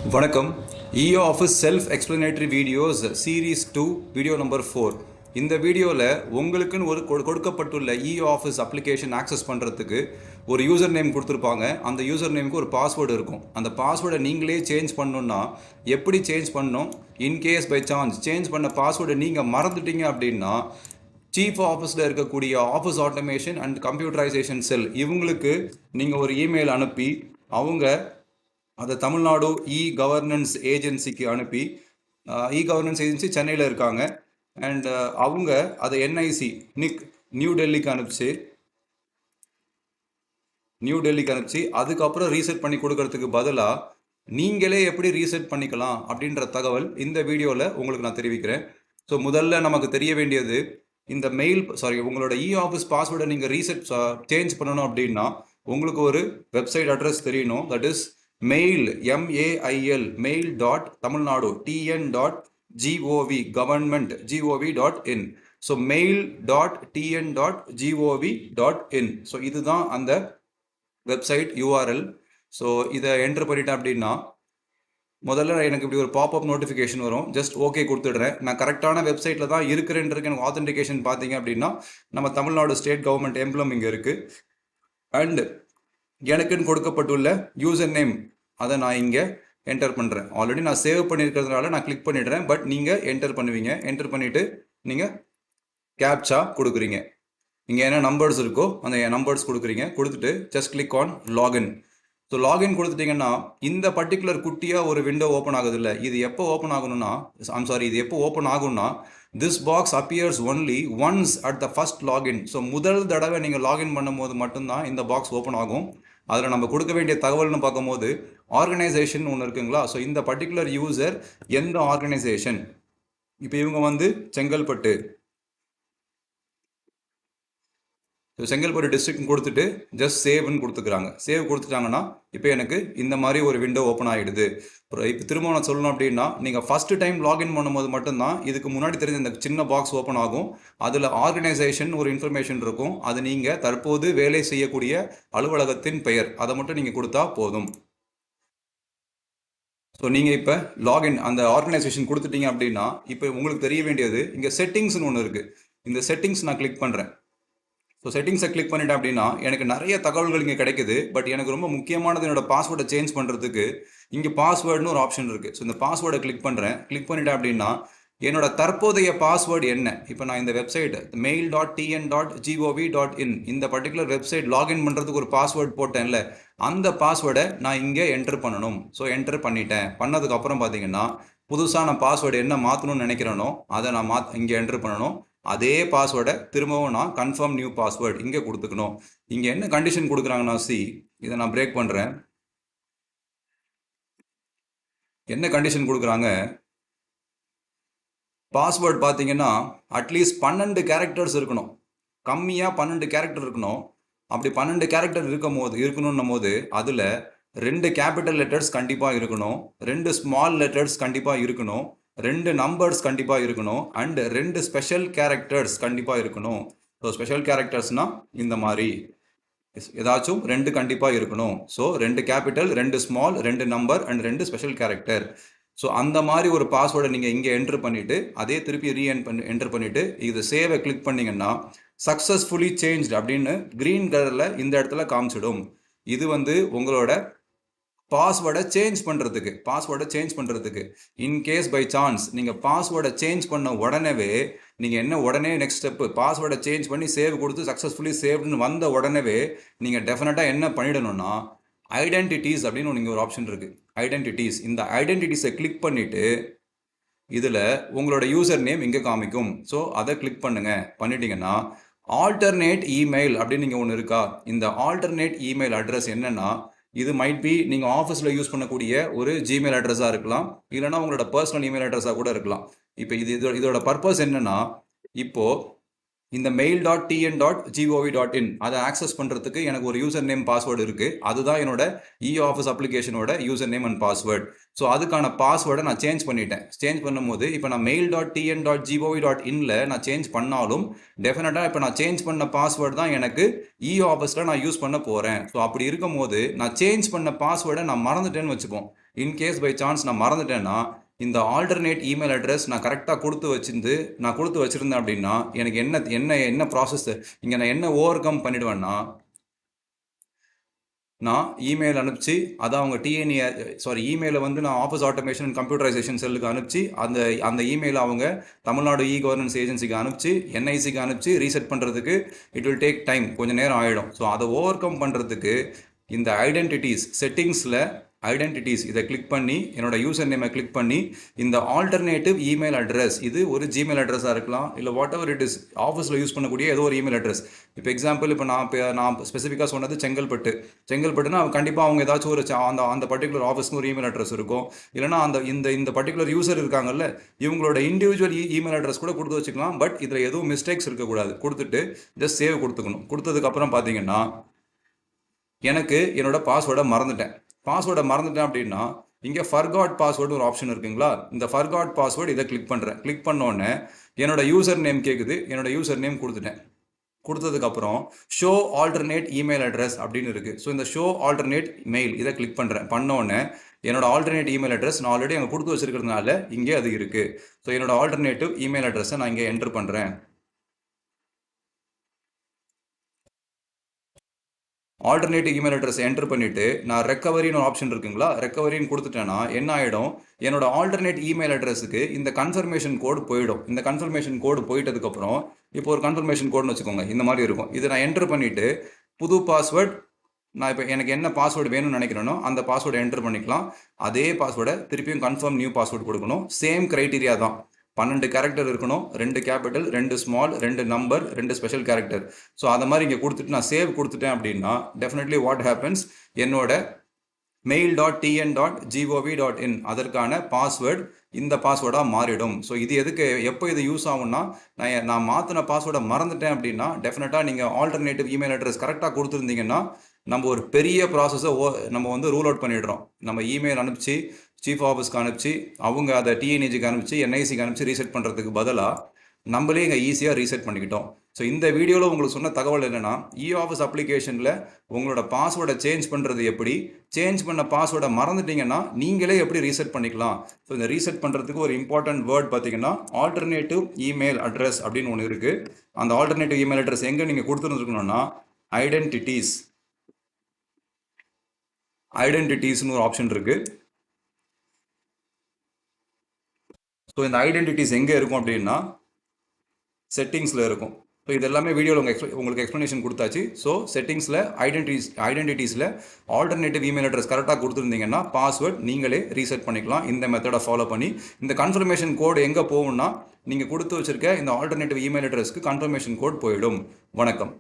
வணக்கம். EO office self explanatory videos series 2 video number 4. இந்த வீடியோவில் உங்களுக்குன்னு ஒரு கொடுக்கப்பட்டுள்ள EO ஆஃபீஸ் அப்ளிகேஷன் ஆக்சஸ் பண்ணுறதுக்கு ஒரு யூசர் நேம் கொடுத்துருப்பாங்க. அந்த யூசர் நேமுக்கு ஒரு பாஸ்வேர்டு இருக்கும். அந்த பாஸ்வேர்டை நீங்களே சேஞ்ச் பண்ணணுன்னா எப்படி சேஞ்ச் பண்ணணும்? இன்கேஸ் பை சான்ஸ் சேஞ்ச் பண்ண பாஸ்வேர்டை நீங்கள் மறந்துட்டீங்க அப்படின்னா சீஃப் ஆஃபீஸில் இருக்கக்கூடிய ஆஃபீஸ் ஆட்டோமேஷன் அண்ட் கம்ப்யூட்டரைசேஷன் செல் இவங்களுக்கு நீங்கள் ஒரு இமெயில் அனுப்பி அவங்க அதை தமிழ்நாடு கவர்னன்ஸ் ஏஜென்சிக்கு அனுப்பி கவர்னன்ஸ் ஏஜென்சி சென்னையில் இருக்காங்க அண்ட் அவங்க அதை என்ஐசி நியூ டெல்லிக்கு அனுப்பிச்சு அதுக்கப்புறம் ரீசெட் பண்ணி கொடுக்கறதுக்கு பதிலாக நீங்களே எப்படி ரீசெட் பண்ணிக்கலாம் அப்படின்ற தகவல் இந்த வீடியோவில் உங்களுக்கு நான் தெரிவிக்கிறேன். ஸோ முதல்ல நமக்கு தெரிய வேண்டியது இந்த உங்களோட ஆஃபீஸ் பாஸ்வேர்டை நீங்கள் சேஞ்ச் பண்ணணும் அப்படின்னா உங்களுக்கு ஒரு வெப்சைட் அட்ரஸ் தெரியணும். That is mail.tamilnadu tn.gov government.gov.in. So mail.tn.gov.in. So இதுதான் அந்த வெப்சைட் URL. ஸோ இதை என்டர் பண்ணிட்டேன் அப்படின்னா முதல்ல எனக்கு இப்படி ஒரு பாப்அப் நோட்டிஃபிகேஷன் வரும். ஜஸ்ட் ஓகே கொடுத்துடுறேன். நான் கரெக்டான வெப்சைட்டில் தான் இருக்கிறேன்றதுக்கு எனக்கு ஆத்தென்டிகேஷன் பார்த்தீங்க அப்படின்னா நம்ம தமிழ்நாடு ஸ்டேட் கவர்மெண்ட் எம்ப்ளம் இங்கே இருக்குது. அண்ட் எனக்குன்னு கொடுக்கப்பட்டுள்ள யூசர் நேம் அதை நான் இங்கே என்டர் பண்ணுறேன். ஆல்ரெடி நான் சேவ் பண்ணியிருக்கிறதுனால நான் கிளிக் பண்ணிடுறேன். பட் நீங்கள் என்டர் பண்ணுவீங்க. என்டர் பண்ணிவிட்டு நீங்கள் கேப்சா கொடுக்குறீங்க. இங்கே என்ன நம்பர்ஸ் இருக்கோ அந்த நம்பர்ஸ் கொடுத்துட்டு just click on login. So login கொடுத்துட்டிங்கன்னா இந்த பர்டிகுலர் குட்டியாக ஒரு விண்டோ ஓப்பன் ஆகுது இல்லை, இது எப்போ ஓப்பன் ஆகணும்னா இது எப்போ ஓப்பன் ஆகும்னா this box appears only once at the first login. So முதல் தடவை நீங்கள் லாகின் பண்ணும்போது மட்டும்தான் இந்த பாக்ஸ் ஓப்பன் ஆகும். அதில் நம்ம கொடுக்க வேண்டிய தகவல்னு பார்க்கும்போது ஆர்கனைசேஷன் ஒன்று இருக்குங்களா. ஸோ இந்த பர்டிகுலர் யூசர் எந்த ஆர்கனைசேஷன், இப்போ இவங்க செங்கல்பட்டு டிஸ்ட்ரிக்ட் கொடுத்துட்டு ஜஸ்ட் சேவ்னு கொடுத்துக்கிறாங்க. சேவ் கொடுத்துட்டாங்கன்னா இப்போ எனக்கு இந்த மாதிரி ஒரு விண்டோ ஓப்பன் ஆகிடுது. இப்போ திரும்ப நான் சொல்லணும் அப்படின்னா நீங்கள் ஃபஸ்ட்டு டைம் லாகின் பண்ணும்போது மட்டும்தான் இதுக்கு முன்னாடி தெரிஞ்ச இந்த சின்ன பாக்ஸ் ஓப்பன் ஆகும். அதில் ஆர்கனைசேஷன் ஒரு இன்ஃபர்மேஷன் இருக்கும். அது நீங்கள் தற்போது வேலை செய்யக்கூடிய அலுவலகத்தின் பெயர், அதை மட்டும் நீங்கள் கொடுத்தா போதும். ஸோ நீங்கள் இப்போ லாகின் அந்த ஆர்கனைசேஷன் கொடுத்துட்டீங்க அப்படின்னா இப்போ உங்களுக்கு தெரிய வேண்டியது இங்கே செட்டிங்ஸ்னு ஒன்று இருக்குது. இந்த செட்டிங்ஸ் நான் கிளிக் பண்ணுறேன். ஸோ செட்டிங்ஸை கிளிக் பண்ணிட்டேன் அப்படின்னா எனக்கு நிறைய தகவல்கள் இங்கே கிடைக்குது. பட் எனக்கு ரொம்ப முக்கியமானது என்னோட பாஸ்வேர்டை சேஞ்ச் பண்ணுறதுக்கு இங்கே பாஸ்வேர்டுன்னு ஒரு ஆப்ஷன் இருக்குது. ஸோ இந்த பாஸ்வேர்டை கிளிக் பண்ணிட்டேன் அப்படின்னா என்னோட தற்போதைய பாஸ்வேர்டு என்ன. இப்போ நான் இந்த வெப்சைட் mail.tn.gov.in இந்த பர்டிகுலர் வெப்சைட் லாகின் பண்ணுறதுக்கு ஒரு பாஸ்வேர்டு போட்டேன்ல, அந்த பாஸ்வேர்டை நான் இங்கே என்டர் பண்ணணும். ஸோ என்டர் பண்ணதுக்கப்புறம் பார்த்தீங்கன்னா புதுசாக நான் பாஸ்வேர்டு என்ன மாற்றணும்னு நினைக்கிறேனோ அதை நான் இங்கே என்டர் பண்ணணும். அதே பாஸ்வேர்டை திரும்பவும் நான் கன்ஃபார்ம் நியூ பாஸ்வேர்டு இங்கே கொடுத்துக்கணும். இங்கே என்ன கண்டிஷன் கொடுக்குறாங்கன்னா இதை நான் பிரேக் பண்ணுறேன். என்ன கண்டிஷன் கொடுக்குறாங்க, பாஸ்வேர்டு பார்த்தீங்கன்னா அட்லீஸ்ட் 12 கேரக்டர்ஸ் இருக்கணும். கம்மியாக 12 கேரக்டர் இருக்கணும். அப்படி 12 கேரக்டர் இருக்கணும்னும் போது அதில் 2 கேபிட்டல் லெட்டர்ஸ் கண்டிப்பாக இருக்கணும், 2 ஸ்மால் லெட்டர்ஸ் கண்டிப்பாக இருக்கணும், 2 நம்பர்ஸ் கண்டிப்பாக இருக்கணும், அண்ட் 2 ஸ்பெஷல் கேரக்டர்ஸ் கண்டிப்பாக இருக்கணும். ஸோ ஸ்பெஷல் கேரக்டர்ஸ்னால் இந்த மாதிரி ஏதாச்சும் 2 கண்டிப்பாக இருக்கணும். So 2 capital, 2 small, 2 number and 2 special character. So அந்த மாதிரி ஒரு பாஸ்வேர்டை நீங்கள் இங்கே என்டர் பண்ணிவிட்டு அதே திருப்பி என்டர் பண்ணிவிட்டு இது சேவை கிளிக் பண்ணிங்கன்னா சக்ஸஸ்ஃபுல்லி சேஞ்ச்டு அப்படின்னு க்ரீன் கலரில் இந்த இடத்துல காமிச்சிடும். இது உங்களோட பாஸ்வேர்டை சேஞ்ச் பண்ணுறதுக்கு இன்கேஸ் பை சான்ஸ் நீங்கள் பாஸ்வேர்டை சேஞ்ச் பண்ண உடனே நெக்ஸ்ட் ஸ்டெப்பு பாஸ்வேர்டை சேஞ்ச் பண்ணி சேவ் கொடுத்து சக்ஸஸ்ஃபுல்லி சேவ்னு வந்த உடனே நீங்கள் டெஃபினட்டாக என்ன பண்ணிடணும்னா ஐடென்டிட்டிஸ் அப்படின்னு நீங்கள் ஒரு ஆப்ஷன் இருக்குது. ஐடென்டிட்டிஸ், இந்த ஐடென்டிட்டிஸை கிளிக் பண்ணிவிட்டு இதில் உங்களோட யூசர் நேம் இங்கே காமிக்கும். ஸோ அதை கிளிக் பண்ணிட்டீங்கன்னா ஆல்டர்னேட் இமெயில் அப்படின்னு நீங்கள் ஒன்று இருக்கா. இந்த ஆல்டர்னேட் இமெயில் அட்ரஸ் என்னென்னா இது மைட் பி நீங்கள் ஆஃபீஸில் யூஸ் பண்ணக்கூடிய ஒரு ஜிமெயில் அட்ரஸாக இருக்கலாம், இல்லைனா உங்களோட பர்சனல் இமெயில் அட்ரஸாக கூட இருக்கலாம். இப்போ இதோட பர்பஸ் என்னென்னா இப்போது இந்த mail.tn.gov.in அதை ஆக்சஸ் பண்ணுறதுக்கு எனக்கு ஒரு யூசர் நேம் பாஸ்வேர்டு இருக்குது. அதுதான் என்னோட இ-ஆஃபீஸ் அப்ளிகேஷனோட user name and password. So அதுக்கான பாஸ்வேர்டை நான் சேஞ்ச் பண்ணிட்டேன். சேஞ்ச் பண்ணும்போது இப்போ நான் mail.tn.gov.inல நான் சேஞ்ச் பண்ணாலும் டெஃபினட்டாக இப்போ நான் சேஞ்ச் பண்ண பாஸ்வேர்டு தான் எனக்கு இ-ஆஃபீஸில் நான் யூஸ் பண்ண போகிறேன். ஸோ அப்படி இருக்கும் போது நான் சேஞ்ச் பண்ண பாஸ்வேர்டை நான் மறந்துட்டேன்னு வச்சுப்போம். இன்கேஸ் பை சான்ஸ் நான் மறந்துட்டேன்னா இந்த ஆல்டர்னேட் இமெயில் அட்ரஸ் நான் கரெக்டாக கொடுத்து வச்சுருந்தேன் அப்படின்னா எனக்கு என்ன ப்ராசஸ் இங்கே நான் என்ன ஓவர் கம் பண்ணிடுவேன்னா, நான் இமெயில் அனுப்பிச்சு அதை அவங்க இமெயிலை வந்து நான் ஆஃபீஸ் ஆட்டோமேஷன் அண்ட் கம்ப்யூட்டரைசேஷன் செல்லுக்கு அனுப்பிச்சு அந்த இமெயிலை அவங்க தமிழ்நாடு இ கவர்னன்ஸ் ஏஜென்சிக்கு அனுப்பிச்சு என்ஐசிக்கு அனுப்பிச்சு ரீசெட் பண்ணுறதுக்கு இட் வில் டேக் டைம், கொஞ்சம் நேரம் ஆகிடும். ஸோ அதை ஓவர் கம் பண்ணுறதுக்கு இந்த ஐடென்டிட்டிஸ் செட்டிங்ஸில் ஐடென்டிட்டிஸ் இதை கிளிக் பண்ணி என்னோட யூசர் நேமை கிளிக் பண்ணி இந்த ஆல்டர்னேட்டிவ் இமெயில் அட்ரஸ், இது ஒரு ஜிமெயில் அட்ரஸாக இருக்கலாம், இல்லை வாட் எவர் இட் இஸ் ஆஃபீஸில் யூஸ் பண்ணக்கூடிய ஏதோ ஒரு இமெயில் அட்ரஸ். இப்போ எக்ஸாம்பிள் இப்போ நான் ஸ்பெசிஃபிக்காக சொன்னது செங்கல்பட்டுனா கண்டிப்பாக அவங்க ஏதாச்சும் ஒரு அந்த பர்டிகுலர் ஆஃபீஸ்க்கு ஒரு இமெயில் அட்ரஸ் இருக்கும். இல்லைனா இந்த பர்டிகுலர் யூசர் இருக்காங்கல்ல, இவங்களோட இண்டிவிஜுவல் இமெயில் அட்ரஸ் கூட கொடுத்து வச்சுக்கலாம். பட் இதில் எதுவும் மிஸ்டேக்ஸ் இருக்கக்கூடாது. கொடுத்துட்டு ஜஸ்ட் சேவ் கொடுத்துக்கணும். கொடுத்ததுக்கப்புறம் பார்த்தீங்கன்னா எனக்கு என்னோட பாஸ்வேர்டை மறந்துட்டேன் அப்படின்னா இங்கே ஃபர்காட் பாஸ்வேர்டு ஒரு ஆப்ஷன் இருக்குங்களா, இந்த ஃபர்காட் பாஸ்வேர்டு இதை கிளிக் பண்ணுறேன். கிளிக் பண்ணோடனே என்னோட யூசர் நேம் கேட்குது, என்னோட யூசர் நேம் கொடுத்ததுக்கப்புறம் ஷோ ஆல்டர்னேட் இமெயில் அட்ரஸ் அப்படின்னு இருக்குது. ஸோ இந்த ஷோ ஆல்டர்னேட் மெயில் இதை கிளிக் பண்ணோடனே என்னோட ஆல்டர்னேட் இமெயில் அட்ரஸ் நான் ஆல்ரெடி அங்கே கொடுத்து வச்சிருக்கிறதுனால இங்கே அது இருக்குது. ஸோ என்னோட ஆல்டர்னேட்டிவ் இமெயில் அட்ரஸை நான் இங்கே என்டர் பண்ணுறேன். ஆல்டர்னேட்டிவ் இமெயில் அட்ரஸ் என்டர் பண்ணிவிட்டு நான் ரெக்கவரின்னு ஒரு ஆப்ஷன் இருக்குங்களா, ரெக்கவரின்னு கொடுத்துட்டேன்னா என்ன ஆகிடும், என்னோட ஆல்டர்னேட் இமெயில் அட்ரஸுக்கு இந்த கன்ஃபர்மேஷன் கோடு போயிடும். இந்த கன்ஃபர்மேஷன் கோடு போயிட்டதுக்கப்புறம் இப்போ ஒரு கன்ஃபர்மேஷன் கோடுன்னு வச்சுக்கோங்க, இந்த மாதிரி இருக்கும். இதை நான் என்டர் பண்ணிவிட்டு புது பாஸ்வேர்டு, நான் இப்போ எனக்கு என்ன பாஸ்வேர்டு வேணும்னு நினைக்கிறேனோ அந்த பாஸ்வேர்டை என்டர் பண்ணிக்கலாம். அதே பாஸ்வேர்டை திருப்பியும் கன்ஃபார்ம் நியூ பாஸ்வேர்டு கொடுக்கணும். சேம் க்ரைட்டீரியா தான். 12 கேரக்டர் இருக்கணும், 2 capital, 2 small, 2 number, 2 special character. So அதை மாதிரி இங்கே கொடுத்துட்டு நான் சேவ் கொடுத்துட்டேன் அப்படின்னா டெஃபினெட்லி வாட் ஹேப்பன்ஸ், என்னோட mail.tn.gov.in அதற்கான பாஸ்வேர்டு இந்த பாஸ்வேர்டாக மாறிடும். ஸோ இது எப்போ இது யூஸ் ஆகும்னா, நான் மாற்றின பாஸ்வேர்டை மறந்துட்டேன் அப்படின்னா டெஃபினட்டாக நீங்கள் ஆல்டர்னேட்டிவ் இமெயில் அட்ரஸ் கரெக்டாக கொடுத்துருந்தீங்கன்னா நம்ம ஒரு பெரிய ப்ராசஸை நம்ம வந்து ரூல் அவுட் பண்ணிடுறோம். நம்ம இமெயில் அனுப்பிச்சு சீஃப் ஆஃபீஸ்க்கு அனுப்பிச்சு அவங்க அதை டிஎன்ஏஜிக்கு அனுப்பிச்சு என்ஐசிக்கு அனுப்பிச்சு ரீசெட் பண்ணுறதுக்கு பதிலாக நம்மளே இங்கே ஈஸியாக ரீசெட் பண்ணிக்கிட்டோம். ஸோ இந்த வீடியோவில் உங்களுக்கு சொன்ன தகவல் என்னென்னா, இ-ஆஃபீஸ் அப்ளிகேஷனில் உங்களோட பாஸ்வேர்டை சேஞ்ச் பண்ணுறது எப்படி, சேஞ்ச் பண்ண பாஸ்வேர்டை மறந்துட்டீங்கன்னா நீங்களே எப்படி ரீசெட் பண்ணிக்கலாம். ஸோ இந்த ரீசெட் பண்ணுறதுக்கு ஒரு இம்பார்ட்டன்ட் வேர்ட் பார்த்தீங்கன்னா ஆல்டர்னேட்டிவ் இமெயில் அட்ரஸ் அப்படின்னு ஒன்று இருக்குது. அந்த ஆல்டர்னேட்டிவ் இமெயில் அட்ரஸ் எங்கே நீங்கள் கொடுத்துருந்துருக்கணும்னா ஐடென்டிட்டிஸ்னு ஒரு ஆப்ஷன் இருக்குது. ஸோ இந்த ஐடென்டிட்டிஸ் எங்கே இருக்கும் அப்படின்னா செட்டிங்ஸில் இருக்கும். ஸோ இது எல்லாமே வீடியோவில் உங்களுக்கு எக்ஸ்ப்ளனேஷன் கொடுத்தாச்சு. ஸோ செட்டிங்ஸில் ஐடென்டிட்டிஸில் ஆல்டர்னேட்டிவ் இமெயில் அட்ரஸ் கரெக்டாக கொடுத்துருந்தீங்கன்னா பாஸ்வேர்ட் நீங்களே ரீசெட் பண்ணிக்கலாம் இந்த மெத்தடை ஃபாலோ பண்ணி. இந்த கன்ஃபர்மேஷன் கோடு எங்கே போகும்னா நீங்கள் கொடுத்து வச்சுருக்க இந்த ஆல்டர்னேட்டிவ் இமெயில் அட்ரஸ்க்கு கன்ஃபர்மேஷன் கோட் போயிடும். வணக்கம்.